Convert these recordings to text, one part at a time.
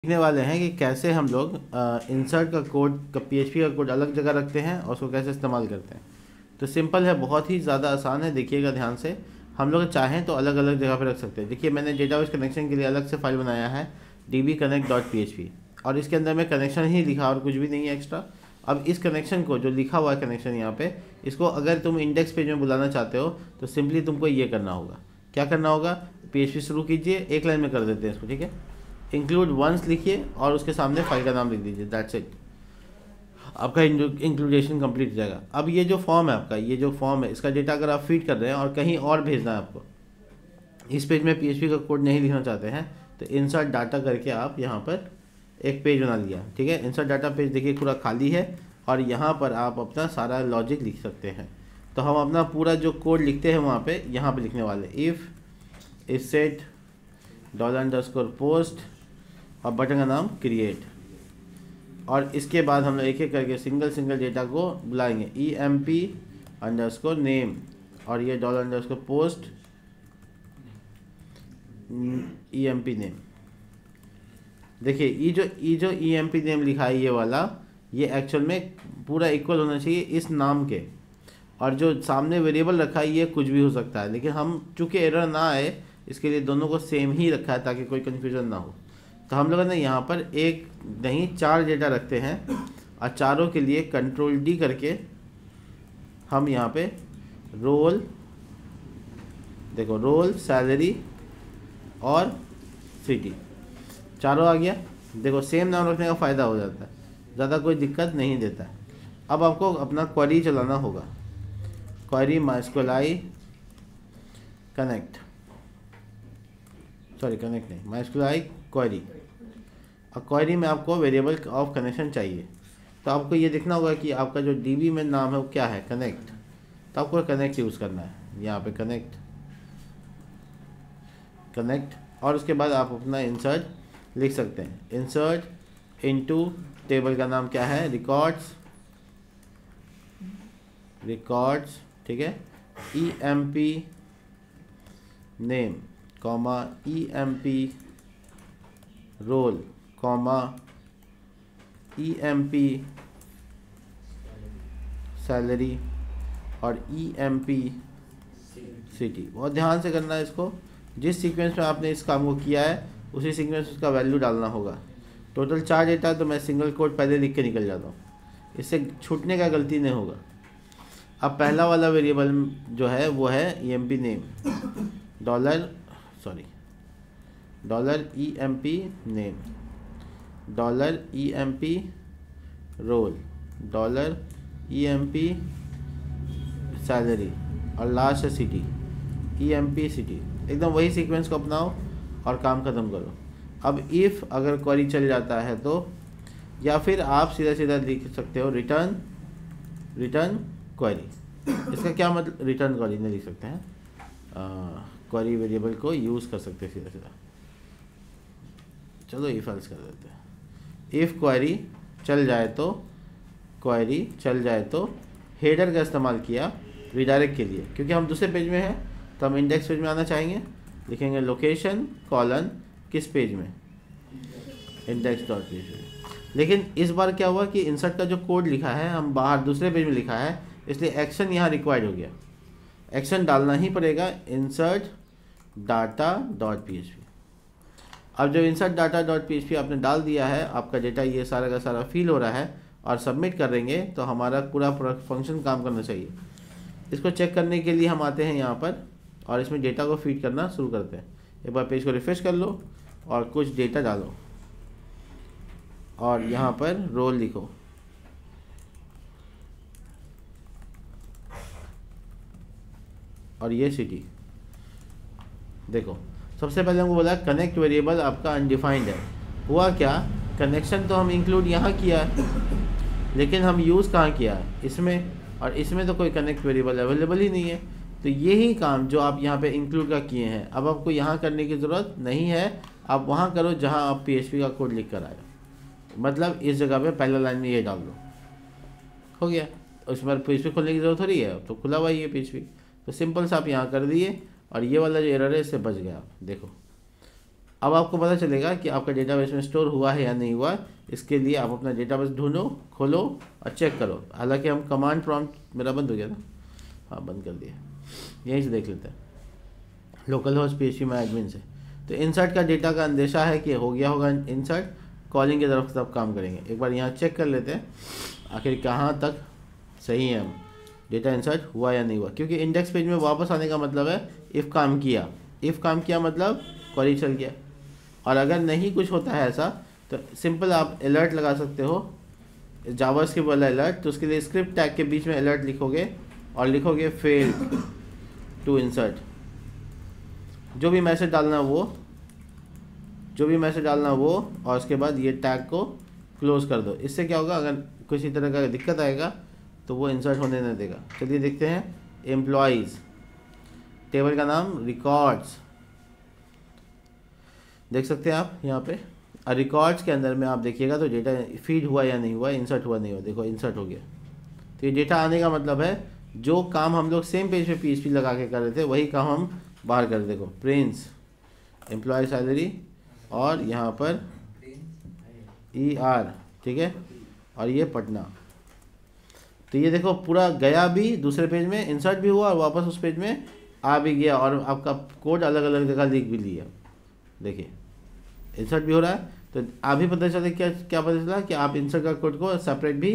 सीखने वाले हैं कि कैसे हम लोग इंसर्ट का कोड का पीएचपी का कोड अलग जगह रखते हैं और उसको कैसे इस्तेमाल करते हैं। तो सिंपल है, बहुत ही ज़्यादा आसान है। देखिएगा ध्यान से, हम लोग चाहें तो अलग अलग जगह पे रख सकते हैं। देखिए, मैंने डेटाबेस कनेक्शन के लिए अलग से फाइल बनाया है dbconnect.php, और इसके अंदर में कनेक्शन ही लिखा और कुछ भी नहीं है एक्स्ट्रा। अब इस कनेक्शन को, जो लिखा हुआ है कनेक्शन यहाँ पे, इसको अगर तुम इंडेक्स पेज में बुलाना चाहते हो तो सिंपली तुमको ये करना होगा। क्या करना होगा? पीएचपी शुरू कीजिए, एक लाइन में कर देते हैं इसको, ठीक है। इंक्लूड वंस लिखिए और उसके सामने फाइल का नाम लिख दीजिए, दैट्स इट। आपका इंक्लूडेशन कंप्लीट हो जाएगा। अब ये जो फॉर्म है आपका, ये जो फॉर्म है, इसका डेटा अगर आप फीड कर रहे हैं और कहीं और भेजना है आपको, इस पेज में पीएचपी का कोड नहीं लिखना चाहते हैं, तो इंसर्ट डाटा करके आप यहाँ पर एक पेज बना लिया, ठीक है। इंसर्ट डाटा पेज देखिए पूरा खाली है और यहाँ पर आप अपना सारा लॉजिक लिख सकते हैं। तो हम अपना पूरा जो कोड लिखते हैं वहाँ पे, यहाँ पे लिखने वाले इफ़ इस सेट $_पोस्ट और बटन का नाम क्रिएट, और इसके बाद हम लोग एक एक करके सिंगल डेटा को बुलाएंगे EMP_name, और ये $_पोस्ट EMP नेम। देखिए ये जो EMP नेम लिखा है, ये वाला, ये एक्चुअल में पूरा इक्वल होना चाहिए इस नाम के, और जो सामने वेरिएबल रखा है ये कुछ भी हो सकता है, लेकिन हम चूँकि एरर ना आए इसके लिए दोनों को सेम ही रखा है ताकि कोई कन्फ्यूज़न ना हो। तो हम लोगों ने यहाँ पर एक नहीं 4 डेटा रखते हैं, और चारों के लिए Ctrl+D करके हम यहाँ पे रोल, देखो रोल, सैलरी और सिटी, चारों आ गया। देखो सेम नाम रखने का फ़ायदा हो जाता है, ज़्यादा कोई दिक्कत नहीं देता है। अब आपको अपना क्वेरी चलाना होगा, query MySQLi connect, sorry connect नहीं, MySQLi क्वेरी। और क्वेरी में आपको वेरिएबल ऑफ कनेक्शन चाहिए, तो आपको ये देखना होगा कि आपका जो डीबी में नाम है वो क्या है, कनेक्ट। तो आपको कनेक्ट यूज़ करना है, यहाँ पे कनेक्ट, और उसके बाद आप अपना इंसर्ट लिख सकते हैं। इंसर्ट इनटू, टेबल का नाम क्या है, रिकॉर्ड्स, ठीक है। EMP name, comma EMP role, comma EMP salary और EMP सिटी। बहुत ध्यान से करना है इसको, जिस सीक्वेंस में आपने इस काम को किया है उसी सीक्वेंस में उसका वैल्यू डालना होगा। टोटल 4 डेटा, तो मैं सिंगल कोड पहले लिख के निकल जाता हूँ, इससे छूटने का गलती नहीं होगा। अब पहला वाला वेरिएबल जो है वो है EMP name, $EMP name, $EMP role, $EMP salary, और लास्ट है सिटी, EMP सिटी। एकदम वही सीक्वेंस को अपनाओ और काम ख़त्म करो। अब इफ़ अगर क्वेरी चल जाता है तो, या फिर आप सीधा लिख सकते हो रिटर्न क्वेरी। इसका क्या मतलब, रिटर्न क्वेरी नहीं लिख सकते हैं, क्वेरी वेरिएबल को यूज़ कर सकते हैं सीधा। चलो इफ एल्स कर देते हैं। इफ़ क्वेरी चल जाए तो हेडर का इस्तेमाल किया रीडायरेक्ट के लिए, क्योंकि हम दूसरे पेज में हैं तो हम इंडेक्स पेज में आना चाहेंगे। लिखेंगे लोकेशन कॉलन किस पेज में, index.php। लेकिन इस बार क्या हुआ कि इंसर्ट का जो कोड लिखा है हम बाहर दूसरे पेज में लिखा है, इसलिए एक्शन यहाँ रिक्वायर्ड हो गया। एक्शन डालना ही पड़ेगा, insert data.php। अब जब insert data.php आपने डाल दिया है, आपका डेटा ये सारा का सारा फिल हो रहा है और सबमिट करेंगे तो हमारा पूरा फंक्शन काम करना चाहिए। इसको चेक करने के लिए हम आते हैं यहाँ पर और इसमें डेटा को फीड करना शुरू करते हैं। एक बार पेज को रिफ्रेश कर लो और कुछ डेटा डालो, और यहाँ पर रोल लिखो, और ये सिटी। देखो सबसे पहले हमको बोला कनेक्ट वेरिएबल आपका अनडिफाइंड है। हुआ क्या, कनेक्शन तो हम इंक्लूड यहाँ किया है, लेकिन हम यूज़ कहाँ किया है, इसमें, और इसमें तो कोई कनेक्ट वेरिएबल अवेलेबल ही नहीं है। तो यही काम जो आप यहाँ पे इंक्लूड का किए हैं, अब आपको यहाँ करने की ज़रूरत नहीं है, आप वहाँ करो जहाँ आप PHP का कोड लिख कर आए। मतलब इस जगह पे पहला लाइन में ये डाल दो, हो गया। उस पर PHP खोलने की ज़रूरत हो रही है, अब तो खुला हुआ ही है PHP। तो सिंपल सा आप यहाँ कर दिए और ये वाला जो एरर है इससे बच गया आप। देखो अब आपको पता चलेगा कि आपका डेटाबेस में स्टोर हुआ है या नहीं हुआ। इसके लिए आप अपना डेटाबेस ढूंढो, खोलो और चेक करो। हालांकि हम कमांड प्रॉम्प्ट, मेरा बंद हो गया था, हाँ बंद कर दिया, यहीं से देख लेते हैं लोकल होस्ट PHP में एडमिन से। तो इंसर्ट का डेटा का अंदेशा है कि हो गया होगा इंसर्ट, कॉलिंग की तरफ सब काम करेंगे। एक बार यहाँ चेक कर लेते हैं आखिर कहाँ तक सही है, हम डेटा इंसर्ट हुआ या नहीं हुआ। क्योंकि इंडेक्स पेज में वापस आने का मतलब है इफ़ काम किया, इफ़ काम किया मतलब क्वेरी चल गया। और अगर नहीं कुछ होता है ऐसा तो सिंपल आप अलर्ट लगा सकते हो, जावास्क्रिप्ट वाला अलर्ट। तो उसके लिए स्क्रिप्ट टैग के बीच में अलर्ट लिखोगे और लिखोगे फेल टू इंसर्ट, जो भी मैसेज डालना वो, और उसके बाद ये टैग को क्लोज कर दो। इससे क्या होगा, अगर किसी तरह का दिक्कत आएगा तो वो इंसर्ट होने नहीं देगा। चलिए देखते हैं एम्प्लॉइज़, टेबल का नाम रिकॉर्ड्स, देख सकते हैं आप यहाँ पे। और रिकॉर्ड्स के अंदर में आप देखिएगा तो डेटा फीड हुआ या नहीं हुआ, इंसर्ट हुआ नहीं हुआ, देखो इंसर्ट हो गया। तो ये डेटा आने का मतलब है जो काम हम लोग सेम पेज पे PHP लगा के कर रहे थे वही काम हम बाहर कर, देखो प्रिंस एम्प्लॉय सैलरी और यहाँ पर ER, ठीक है, और ये पटना। तो ये देखो पूरा गया भी दूसरे पेज में, इंसर्ट भी हुआ और वापस उस पेज में आ भी गया, और आपका कोड अलग अलग जगह लिख भी लिया। देखिए इंसर्ट भी हो रहा है। तो आप भी पता चले क्या पता चला कि आप इंसर्ट का कोड को सेपरेट भी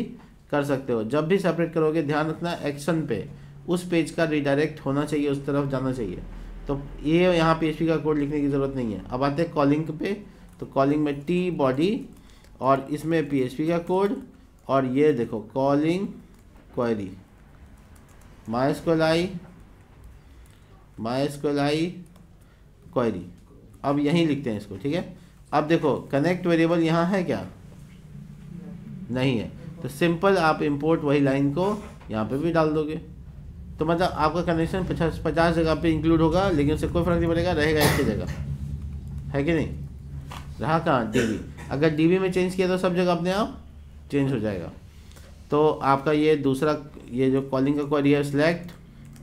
कर सकते हो। जब भी सेपरेट करोगे ध्यान रखना एक्शन पे उस पेज का रिडायरेक्ट होना चाहिए, उस तरफ जाना चाहिए। तो ये यहाँ PHP का कोड लिखने की ज़रूरत नहीं है। अब आते हैं कॉलिंग पे। तो कॉलिंग में T बॉडी और इसमें PHP का कोड, और ये देखो कॉलिंग क्वेरी MySQLi क्वेरी। अब यहीं लिखते हैं इसको, ठीक है। अब देखो कनेक्ट वेरिएबल यहाँ है क्या, नहीं है, तो सिंपल आप इंपोर्ट वही लाइन को यहाँ पे भी डाल दोगे। तो मतलब आपका कनेक्शन 50 जगह पे इंक्लूड होगा, लेकिन उससे कोई फर्क नहीं पड़ेगा, रहेगा एक ही जगह, है कि नहीं। रहा कहाँ, DB। अगर DB में चेंज किया तो सब जगह अपने आप चेंज हो जाएगा। तो आपका ये दूसरा, ये जो कॉलिंग का क्वेरी है सिलेक्ट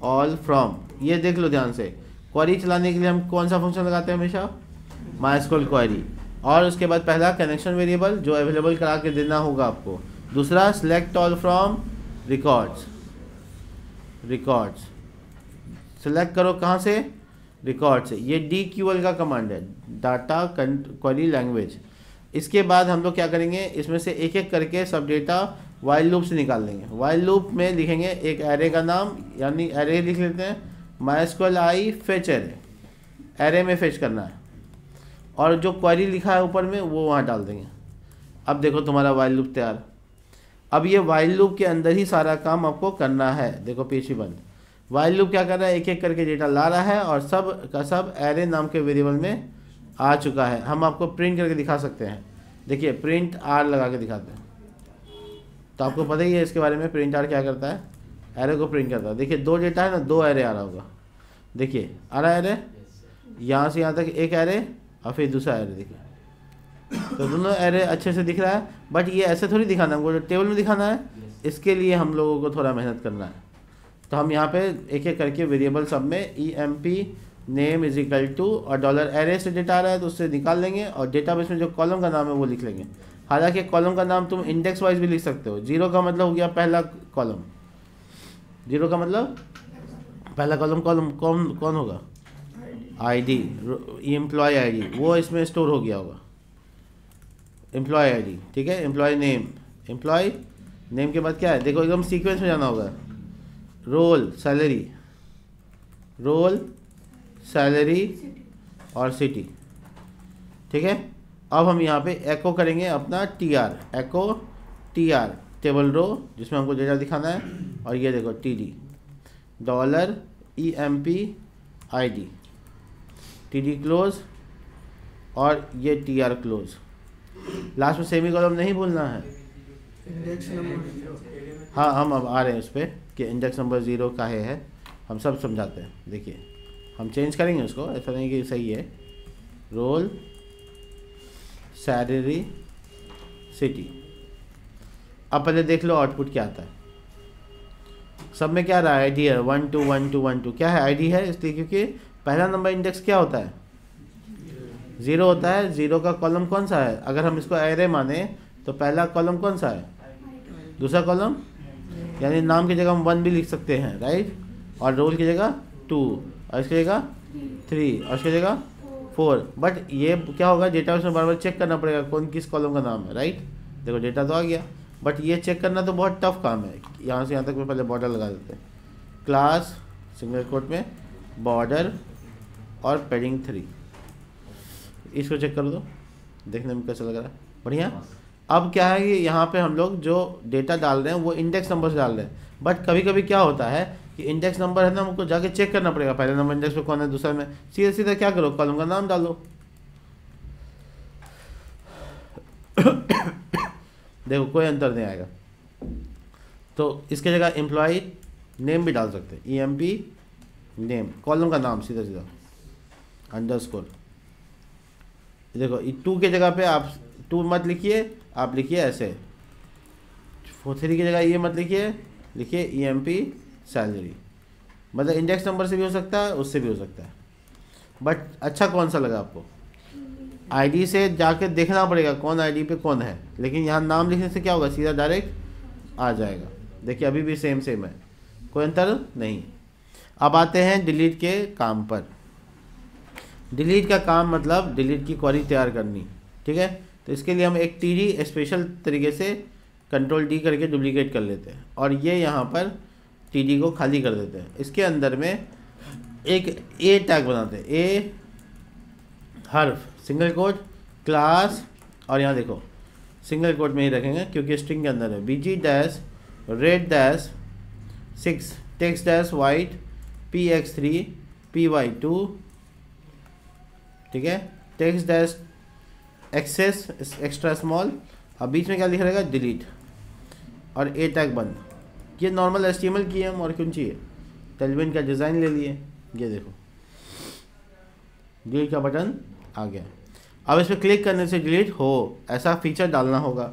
ऑल फ्रॉम, ये देख लो ध्यान से। क्वेरी चलाने के लिए हम कौन सा फंक्शन लगाते हैं हमेशा, MySQL क्वेरी। और उसके बाद पहला कनेक्शन वेरिएबल जो अवेलेबल करा के देना होगा आपको, दूसरा select all from records select करो कहाँ से, रिकॉर्ड से। ये DQL का कमांड है, डाटा क्वेरी लैंग्वेज। इसके बाद हम लोग क्या करेंगे, इसमें से एक एक करके सब डेटा वाइल लूप से निकाल लेंगे। वाइल लूप में लिखेंगे एक एरे का नाम, यानी एरे लिख लेते हैं MySQLi फेच एरे में फेच करना है, और जो क्वेरी लिखा है ऊपर में वो वहाँ डाल देंगे। अब देखो तुम्हारा वाइल लूप तैयार। अब ये वाइल लूप के अंदर ही सारा काम आपको करना है। देखो PHP बंद। वाइल लूप क्या कर रहा है, एक एक करके डेटा ला रहा है और सब का सब एरे नाम के वेरिएबल में आ चुका है। हम आपको प्रिंट करके दिखा सकते हैं, देखिए प्रिंट R लगा के दिखाते हैं। तो आपको पता ही है इसके बारे में, प्रिंट R क्या करता है, एरे को प्रिंट करता है। देखिए दो डेटा है ना, दो एरे आ रहा होगा, देखिए आ रहा है एरे, यहाँ से यहाँ तक एक एरे और फिर दूसरा एरे, देखिए तो दोनों एरे अच्छे से दिख रहा है। बट ये ऐसे थोड़ी दिखाना, हमको जो टेबल में दिखाना है, इसके लिए हम लोगों को थोड़ा मेहनत करना है। तो हम यहाँ पे एक एक करके वेरिएबल सब में EMP name is equal to और डॉलर एरे से डेटा आ रहा है तो उससे निकाल लेंगे, और डेटाबेस में जो कॉलम का नाम है वो लिख लेंगे। हालांकि कॉलम का नाम तुम इंडेक्स वाइज भी लिख सकते हो। 0 का मतलब हो गया पहला कॉलम, 0 का मतलब पहला कॉलम कौन होगा, ID, एम्प्लॉय ID, वो इसमें स्टोर हो गया होगा, एम्प्लॉय ID, ठीक है। एम्प्लॉय नेम के बाद क्या है, देखो एकदम सीक्वेंस में जाना होगा, रोल सैलरी और सिटी, ठीक है। अब हम यहाँ पे एको करेंगे अपना एको टेबल रो जिसमें हमको डेटा दिखाना है, और ये देखो TD dollar EMP ID TD close और ये TR क्लोज। लास्ट में सेमी कॉलम नहीं भूलना है। इंडेक्स नंबर, हाँ हम अब आ रहे हैं उस पर कि इंडेक्स नंबर 0 का है, हम सब समझाते हैं। देखिए हम चेंज करेंगे उसको, ऐसा नहीं कि सही है। Role salary city. अब पहले देख लो आउटपुट क्या आता है। सब में क्या रहा है, ID है 1 2 1 2 1 2। क्या है, ID है इसलिए क्योंकि पहला नंबर इंडेक्स क्या होता है 0 होता है, 0 का कॉलम कौन सा है? अगर हम इसको एरे माने तो पहला कॉलम कौन सा है? दूसरा कॉलम, यानी नाम की जगह हम 1 भी लिख सकते हैं, राइट। और रोल की जगह 2, और इसकी जगह 3, और इसकी जगह 4। बट ये क्या होगा, डेटाबेस में बार बार चेक करना पड़ेगा कौन किस कॉलम का नाम है, राइट। देखो डेटा तो आ गया, बट ये चेक करना तो बहुत टफ काम है। यहाँ से यहाँ तक में पहले बॉर्डर लगा देते हैं, क्लास सिंगल कोट में बॉर्डर और पैडिंग 3। इसको चेक कर दो, देखने में कैसा लग रहा है, बढ़िया। अब क्या है कि यहाँ पे हम लोग जो डेटा डाल रहे हैं वो इंडेक्स नंबर से डाल रहे हैं, बट कभी कभी क्या होता है कि इंडेक्स नंबर है ना, हमको जाके चेक करना पड़ेगा पहले नंबर इंडेक्स पे कौन है, दूसरा में सीधा सीधा क्या करो, कॉलम का नाम डालो। देखो कोई अंतर नहीं आएगा। तो इसके जगह एम्प्लॉय नेम भी डाल सकते हैं, EMP नेम, कॉलम का नाम सीधा सीधा अंडरस्कोर। देखो 2 के जगह पे आप 2 मत लिखिए, आप लिखिए ऐसे, 3 की जगह ये मत लिखिए, लिखिए EMP सैलरी। मतलब इंडेक्स नंबर से भी हो सकता है, उससे भी हो सकता है, बट अच्छा कौन सा लगा आपको? आईडी से जाके देखना पड़ेगा कौन आईडी पे कौन है, लेकिन यहाँ नाम लिखने से क्या होगा, सीधा डायरेक्ट आ जाएगा। देखिए अभी भी सेम सेम है, कोई अंतर नहीं। अब आते हैं डिलीट के काम पर। डिलीट का काम मतलब डिलीट की क्वेरी तैयार करनी, ठीक है। तो इसके लिए हम एक TD स्पेशल तरीके से कंट्रोल D करके डुप्लीकेट कर लेते हैं, और ये यहाँ पर TD को खाली कर देते हैं। इसके अंदर में एक A टैग बनाते हैं, A हर्फ सिंगल कोट क्लास, और यहाँ देखो सिंगल कोट में ही रखेंगे क्योंकि स्ट्रिंग के अंदर है, BG dash red dash 6 text dash white PX3 PY2, ठीक है, text dash XS extra small, अब बीच में क्या लिख रहेगा, डिलीट, और A टैग बंद। ये नॉर्मल HTML की है हम, और क्यों चाहिए, टेलविन का डिज़ाइन ले लिए, ये देखो डिलीट का बटन आ गया। अब इस पर क्लिक करने से डिलीट हो, ऐसा फीचर डालना होगा।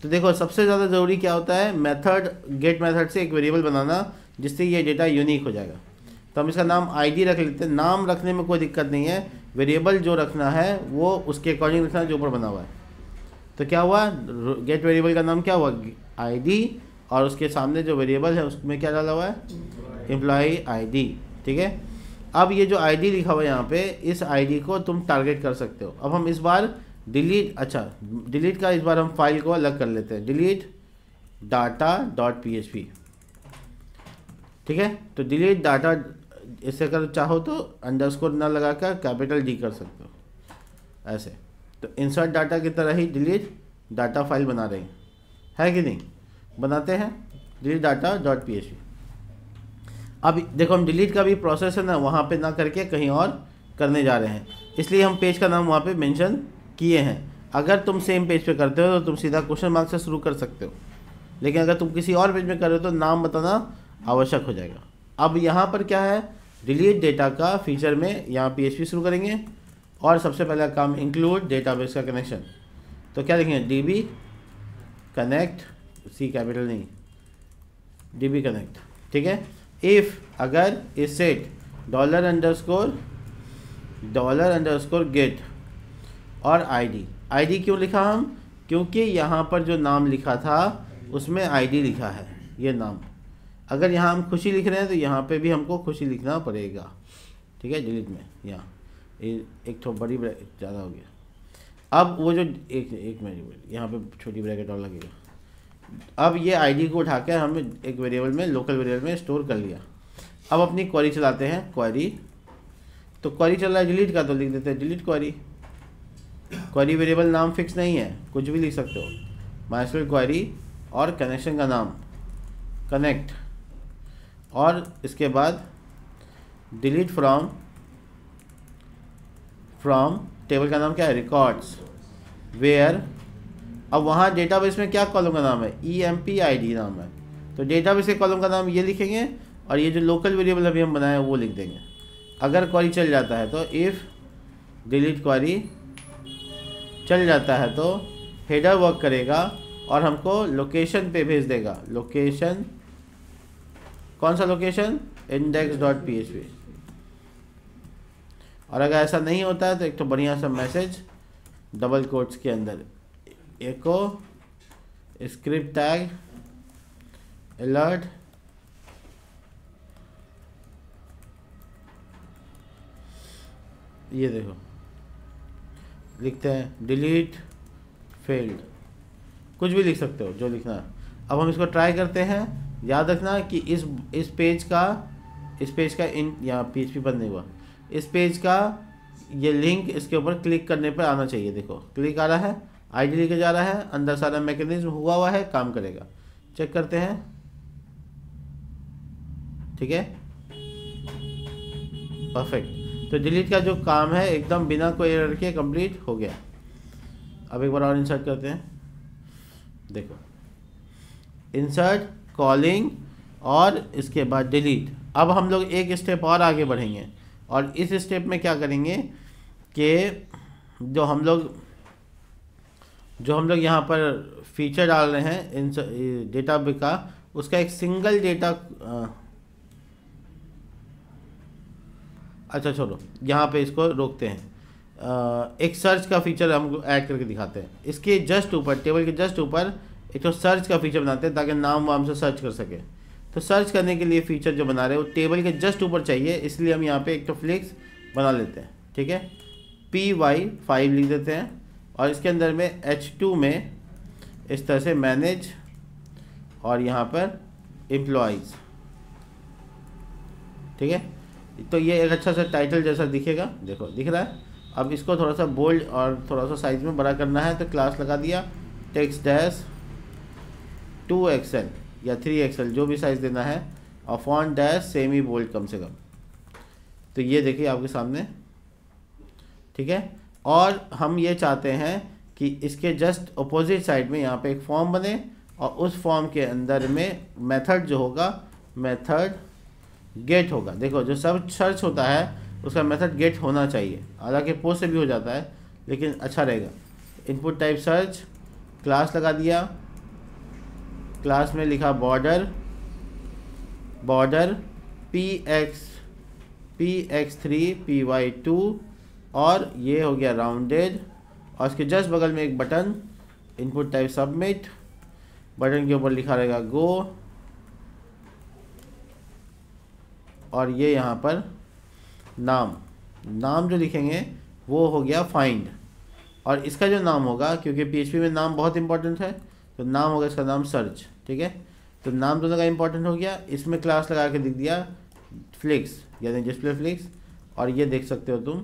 तो देखो सबसे ज़्यादा ज़रूरी क्या होता है, मेथड, गेट मेथड से एक वेरिएबल बनाना जिससे ये डेटा यूनिक हो जाएगा। तो हम इसका नाम ID रख लेते हैं, नाम रखने में कोई दिक्कत नहीं है, वेरिएबल जो रखना है वो उसके अकॉर्डिंग रखना जो ऊपर बना हुआ है। तो क्या हुआ, गेट वेरिएबल का नाम क्या हुआ, ID, और उसके सामने जो वेरिएबल है उसमें क्या डाला हुआ है, एम्प्लॉय ID, ठीक है। अब ये जो ID लिखा हुआ है यहाँ पे, इस ID को तुम टारगेट कर सकते हो। अब हम इस बार डिलीट, अच्छा डिलीट का इस बार हम फाइल को अलग कर लेते हैं, डिलीट data.php, ठीक है। तो डिलीट डाटा, इससे अगर चाहो तो अंडरस्कोर ना लगाकर D कर सकते हो ऐसे। तो इंसर्ट डाटा की तरह ही डिलीट डाटा फाइल बना रहे हैं, है कि नहीं, बनाते हैं डिलीट data.php। अब देखो हम डिलीट का भी प्रोसेस है ना, वहाँ पे ना करके कहीं और करने जा रहे हैं, इसलिए हम पेज का नाम वहाँ पे मेंशन किए हैं। अगर तुम सेम पेज पे करते हो तो तुम सीधा क्वेश्चन मार्क से शुरू कर सकते हो, लेकिन अगर तुम किसी और पेज में कर रहे हो तो नाम बताना आवश्यक हो जाएगा। अब यहाँ पर क्या है, डिलीट डेटा का फीचर में यहाँ PHP शुरू करेंगे, और सबसे पहला काम इंक्लूड डेटाबेस का कनेक्शन। तो क्या लिखेंगे, DB कनेक्ट, C कैपिटल नहीं, DB कनेक्ट, ठीक है। इफ़ अगर इस सेट $_ गेट और ID क्यों लिखा हम, क्योंकि यहाँ पर जो नाम लिखा था उसमें ID लिखा है, ये नाम। अगर यहाँ हम खुशी लिख रहे हैं तो यहाँ पे भी हमको खुशी लिखना पड़ेगा, ठीक है। डिलीट में यहाँ एक तो बड़ी ज़्यादा हो गया। अब वो जो एक मिनट यहाँ पे छोटी ब्रैकेट और लगेगा। अब ये ID को उठा कर हमने एक वेरिएबल में, लोकल वेरिएबल में स्टोर कर लिया। अब अपनी क्वेरी चलाते हैं, क्वेरी। तो क्वेरी चल रहा है डिलीट का, तो लिख देते हैं डिलीट क्वेरी। क्वेरी वेरिएबल नाम फिक्स नहीं है, कुछ भी लिख सकते हो, MySQL क्वेरी, और कनेक्शन का नाम कनेक्ट, और इसके बाद डिलीट फ्रॉम टेबल का नाम क्या है, रिकॉर्ड्स, वेयर। अब वहाँ डेटाबेस में क्या कॉलम का नाम है, EMP ID नाम है, तो डेटाबेस के कॉलम का नाम ये लिखेंगे, और ये जो लोकल वेरिएबल अभी हम बनाए वो लिख देंगे। अगर क्वेरी चल जाता है तो इफ़ डिलीट क्वेरी चल जाता है तो हेडर वर्क करेगा और हमको लोकेशन पे भेज देगा। लोकेशन, कौन सा लोकेशन, index.php, और अगर ऐसा नहीं होता है तो एक तो बढ़िया सा मैसेज डबल कोट्स के अंदर एको स्क्रिप्ट टैग अलर्ट ये देखो लिखते हैं डिलीट फेल्ड, कुछ भी लिख सकते हो जो लिखना है। अब हम इसको ट्राई करते हैं। याद रखना कि इस पेज का इन यहाँ PHP बंद नहीं हुआ, इस पेज का ये लिंक इसके ऊपर क्लिक करने पर आना चाहिए। देखो क्लिक आ रहा है, आईडी लेके जा रहा है, अंदर सारा मैकेनिज्म हुआ है, काम करेगा। चेक करते हैं, ठीक है, परफेक्ट। तो डिलीट का जो काम है एकदम बिना कोई एरर के कंप्लीट हो गया। अब एक बार और इंसर्ट करते हैं। देखो इंसर्ट, कॉलिंग और इसके बाद डिलीट। अब हम लोग एक स्टेप और आगे बढ़ेंगे और इस स्टेप में क्या करेंगे कि जो हम लोग यहाँ पर फीचर डाल रहे हैं डेटा का, उसका एक सिंगल डेटा अच्छा छोड़ो, यहाँ पे इसको रोकते हैं। एक सर्च का फीचर हम ऐड करके दिखाते हैं। इसके जस्ट ऊपर, टेबल के जस्ट ऊपर एक तो सर्च का फीचर बनाते हैं ताकि नाम वाम से सर्च कर सके। तो सर्च करने के लिए फीचर जो बना रहे हैं वो टेबल के जस्ट ऊपर चाहिए, इसलिए हम यहाँ पे एक तो फ्लिक्स बना लेते हैं, ठीक है। PY5 लिख देते हैं और इसके अंदर में H2 में इस तरह से मैनेज और यहाँ पर एम्प्लॉइज़, ठीक है। तो ये एक अच्छा सा टाइटल जैसा दिखेगा, देखो दिख रहा है। अब इसको थोड़ा सा बोल्ड और थोड़ा सा साइज में बड़ा करना है तो क्लास लगा दिया टेक्स्ट डैश 2XL या 3XL जो भी साइज़ देना है और फॉन्ट डैश सेमी बोल्ड कम से कम। तो ये देखिए आपके सामने, ठीक है। और हम ये चाहते हैं कि इसके जस्ट अपोजिट साइड में यहाँ पे एक फॉर्म बने और उस फॉर्म के अंदर में मेथड जो होगा मेथड गेट होगा। देखो जो सब सर्च होता है उसका मेथड गेट होना चाहिए, हालांकि पोस्ट से भी हो जाता है लेकिन अच्छा रहेगा। इनपुट टाइप सर्च, क्लास लगा दिया, क्लास में लिखा बॉर्डर px3 py2 और ये हो गया राउंडेड और इसके जस्ट बगल में एक button input type submit, button के ऊपर लिखा रहेगा गो और ये यहाँ पर नाम जो लिखेंगे वो हो गया फाइंड और इसका जो नाम होगा, क्योंकि PHP में नाम बहुत इंपॉर्टेंट है तो नाम होगा इसका नाम सर्च, ठीक है। तो नाम दोनों का इंपॉर्टेंट हो गया। इसमें क्लास लगा के लिख दिया फ्लिक्स यानी डिस्प्ले फ्लिक्स और ये देख सकते हो तुम,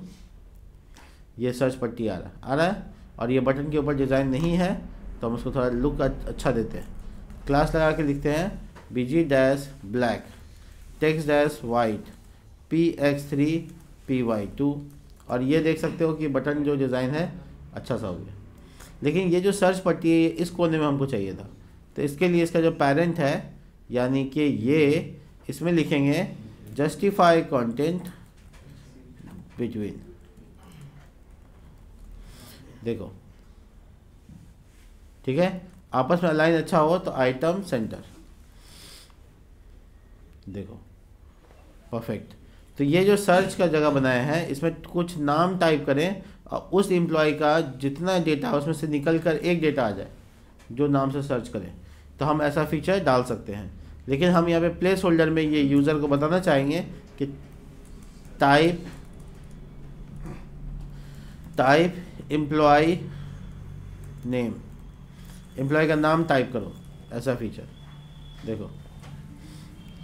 ये सर्च पट्टी आ रहा है और ये बटन के ऊपर डिज़ाइन नहीं है तो हम उसको थोड़ा लुक अच्छा देते हैं। क्लास लगा के लिखते हैं BG dash black text dash white px3 py2 और ये देख सकते हो कि बटन जो डिज़ाइन है अच्छा सा हो गया। लेकिन ये जो सर्च पट्टी है इस कोने में हमको चाहिए था, तो इसके लिए इसका जो पेरेंट है यानी कि ये इसमें लिखेंगे जस्टिफाई कंटेंट बिटवीन, देखो ठीक है, आपस में अलाइन अच्छा हो तो आइटम सेंटर, देखो परफेक्ट। तो ये जो सर्च का जगह बनाया है इसमें कुछ नाम टाइप करें और उस एम्प्लॉय का जितना डेटा उसमें से निकल कर एक डेटा आ जाए जो नाम से सर्च करें, तो हम ऐसा फीचर डाल सकते हैं। लेकिन हम यहाँ पे प्लेस होल्डर में ये यूज़र को बताना चाहेंगे कि टाइप एम्प्लॉय नेम, एम्प्लॉय का नाम टाइप करो, ऐसा फीचर देखो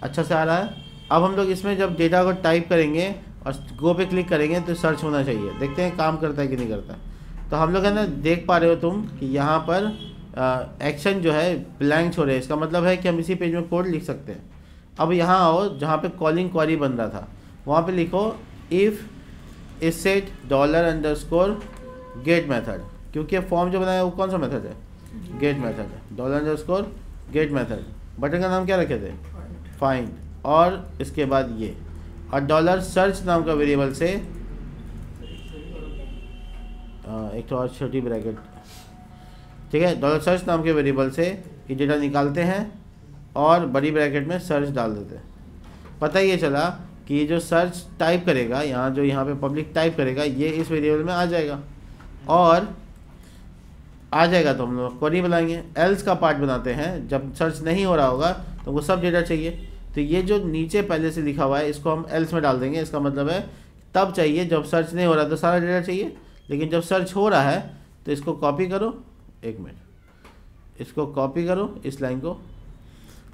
अच्छा से आ रहा है। अब हम लोग इसमें जब डेटा को टाइप करेंगे और गो पे क्लिक करेंगे तो सर्च होना चाहिए, देखते हैं काम करता है कि नहीं करता। तो हम लोग है ना देख पा रहे हो तुम कि यहाँ पर एक्शन जो है ब्लैंक छोड़ रहे हैं, इसका मतलब है कि हम इसी पेज में कोड लिख सकते हैं। अब यहाँ आओ जहाँ पे कॉलिंग क्वेरी बन रहा था वहाँ पे लिखो इफ़ इसेट $_ गेट मेथड, क्योंकि फॉर्म जो बनाया वो कौन सा मेथड है, गेट मेथड है, $_ गेट मेथड। बटन का नाम क्या रखे थे, फाइंड, और इसके बाद ये और $search नाम का वेरिएबल से एक तो और छोटी ब्रैकेट, ठीक है, $search नाम के वेरिएबल से ये डेटा निकालते हैं और बड़ी ब्रैकेट में सर्च डाल देते हैं। पता ये चला कि जो सर्च टाइप करेगा यहाँ, जो यहाँ पे पब्लिक टाइप करेगा, ये इस वेरिएबल में आ जाएगा, और आ जाएगा तो हम लोग क्वेरी बनाएंगे। एल्स का पार्ट बनाते हैं, जब सर्च नहीं हो रहा होगा तो वो सब डेटा चाहिए, तो ये जो नीचे पहले से लिखा हुआ है इसको हम एल्स में डाल देंगे। इसका मतलब है तब चाहिए जब सर्च नहीं हो रहा तो सारा डेटा चाहिए, लेकिन जब सर्च हो रहा है तो इसको कॉपी करो, एक मिनट, इसको कॉपी करो इस लाइन को,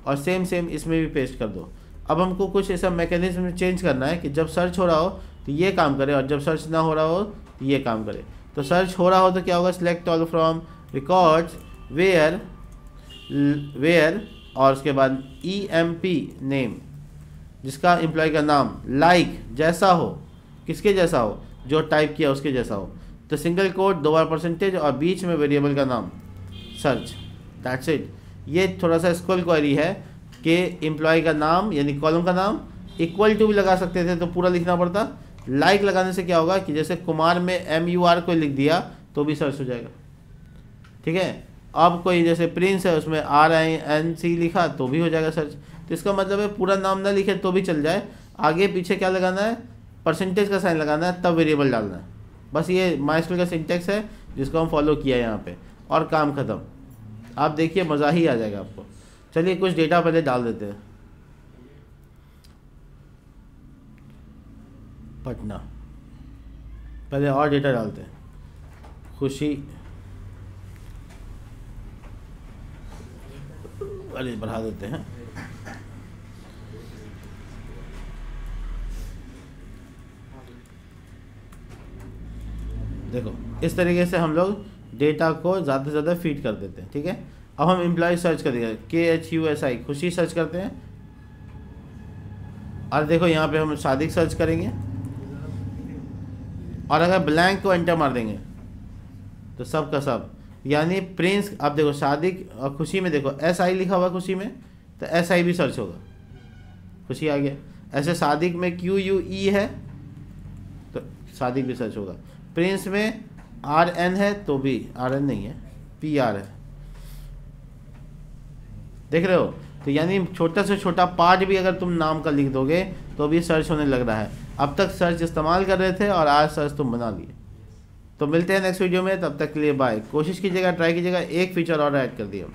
और सेम इसमें भी पेस्ट कर दो। अब हमको कुछ ऐसा मैकेनिज्म चेंज करना है कि जब सर्च हो रहा हो तो ये काम करे, और जब सर्च ना हो रहा हो तो ये काम करे। तो सर्च हो रहा हो तो क्या होगा, select all from records where और उसके बाद EMP नेम, जिसका एम्प्लॉय का नाम लाइक जैसा हो, किसके जैसा हो, जो टाइप किया उसके जैसा हो। तो सिंगल कोट, 2 बार परसेंटेज, और बीच में वेरिएबल का नाम सर्च, दैट्स इट। ये थोड़ा सा स्कूल क्वेरी है कि एम्प्लॉय का नाम यानी कॉलम का नाम इक्वल टू भी लगा सकते थे तो पूरा लिखना पड़ता। लाइक लगाने से क्या होगा कि जैसे कुमार में MUR को लिख दिया तो भी सर्च हो जाएगा, ठीक है। अब कोई जैसे प्रिंस है उसमें RINC लिखा तो भी हो जाएगा सर्च। तो इसका मतलब है पूरा नाम ना लिखे तो भी चल जाए, आगे पीछे क्या लगाना है, परसेंटेज का साइन लगाना है, तब वेरिएबल डालना है। बस ये माइस्क्यूएल का सिंटेक्स है जिसको हम फॉलो किया है यहाँ पे, और काम ख़त्म। आप देखिए मज़ा ही आ जाएगा आपको। चलिए कुछ डेटा पहले डाल देते हैं। पटना, पहले और डेटा डालते हैं। खुशी, अरे बढ़ा देते हैं। देखो इस तरीके से हम लोग डेटा को ज़्यादा से ज़्यादा फीड कर देते हैं, ठीक है। अब हम एम्प्लॉय सर्च करेंगे, KHUSI खुशी सर्च करते हैं, और देखो यहाँ पे हम सादिक सर्च करेंगे, और अगर ब्लैंक को एंटर मार देंगे तो सब का सब, यानी प्रिंस। अब देखो सादिक और खुशी में देखो SI लिखा हुआ खुशी में, तो SI भी सर्च होगा, खुशी आ गया। ऐसे सादिक में QUE है तो सादिक भी सर्च होगा। प्रिंस में RN है तो भी, RN नहीं है, PR है, देख रहे हो। तो यानी छोटा से छोटा पार्ट भी अगर तुम नाम का लिख दोगे तो भी सर्च होने लग रहा है। अब तक सर्च इस्तेमाल कर रहे थे और आज सर्च तुम बना लिए। तो मिलते हैं नेक्स्ट वीडियो में, तब तक के लिए बाय। कोशिश कीजिएगा, ट्राई कीजिएगा, एक फीचर और ऐड कर दिया।